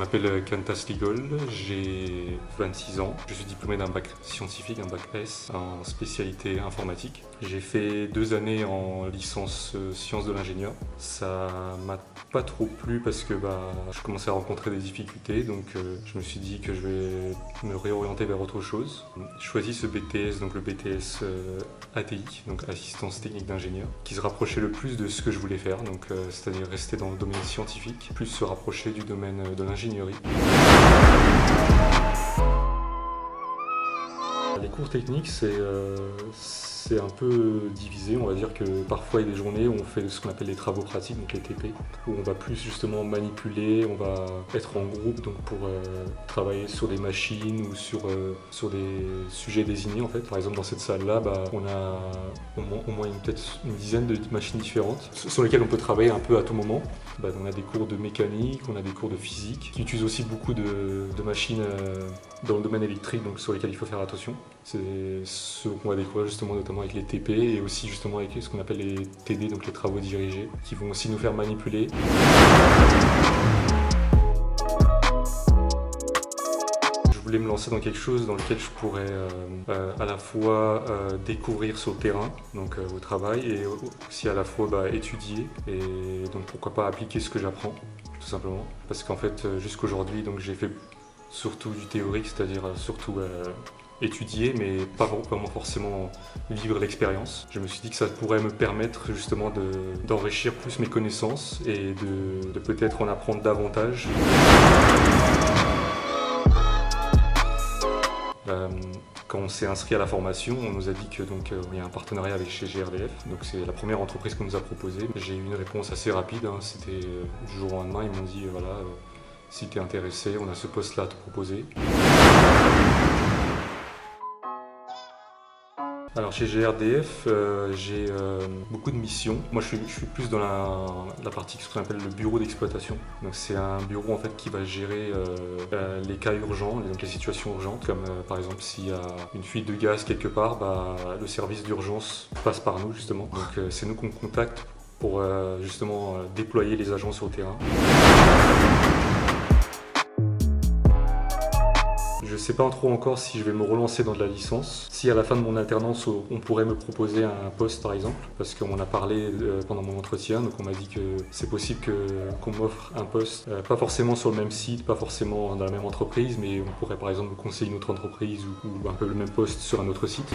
m'appelle Kantas Ligol, j'ai 26 ans. Je suis diplômé d'un bac scientifique, un bac S, en spécialité informatique. J'ai fait 2 années en licence sciences de l'ingénieur. Ça m'a pas trop plu parce que je commençais à rencontrer des difficultés, donc je me suis dit que je vais me réorienter vers autre chose. J'ai choisi ce BTS, donc le BTS ATI, donc assistance technique d'ingénieur, qui se rapprochait le plus de ce que je voulais faire, donc c'est-à-dire rester dans le domaine scientifique, plus se rapprocher du domaine de l'ingénierie. Les cours techniques, c'est un peu divisé. On va dire que parfois il y a des journées où on fait ce qu'on appelle les travaux pratiques, donc les TP, où on va plus justement manipuler, on va être en groupe donc pour travailler sur des machines ou sur des sujets désignés en fait. Par exemple dans cette salle-là, on a au moins peut-être une dizaine de machines différentes sur lesquelles on peut travailler un peu à tout moment. On a des cours de mécanique, on a des cours de physique, qui utilisent aussi beaucoup de machines dans le domaine électrique, donc sur lesquelles il faut faire attention. C'est ce qu'on va découvrir justement notamment avec les TP et aussi justement avec ce qu'on appelle les TD, donc les travaux dirigés, qui vont aussi nous faire manipuler. Je voulais me lancer dans quelque chose dans lequel je pourrais à la fois découvrir sur le terrain, donc au travail, et aussi à la fois étudier et donc pourquoi pas appliquer ce que j'apprends, tout simplement. Parce qu'en fait jusqu'aujourd'hui donc j'ai fait surtout du théorique, c'est-à-dire surtout étudier, mais pas vraiment forcément vivre l'expérience. Je me suis dit que ça pourrait me permettre justement d'enrichir plus mes connaissances et de peut-être en apprendre davantage. Quand on s'est inscrit à la formation, on nous a dit que il y a un partenariat avec chez GRDF, donc c'est la première entreprise qu'on nous a proposé. J'ai eu une réponse assez rapide, c'était du jour au lendemain, ils m'ont dit voilà, si tu es intéressé, on a ce poste-là à te proposer. Alors chez GRDF, j'ai beaucoup de missions. Moi je suis plus dans la partie ce qu'on appelle le bureau d'exploitation. Donc c'est un bureau en fait qui va gérer les cas urgents, donc les situations urgentes, comme par exemple s'il y a une fuite de gaz quelque part, le service d'urgence passe par nous justement. Donc c'est nous qu'on contacte pour justement déployer les agents sur le terrain. Je ne sais pas trop encore si je vais me relancer dans de la licence. Si à la fin de mon alternance, on pourrait me proposer un poste par exemple, parce qu'on en a parlé pendant mon entretien, donc on m'a dit que c'est possible qu'on m'offre un poste, pas forcément sur le même site, pas forcément dans la même entreprise, mais on pourrait par exemple me conseiller une autre entreprise ou un peu le même poste sur un autre site.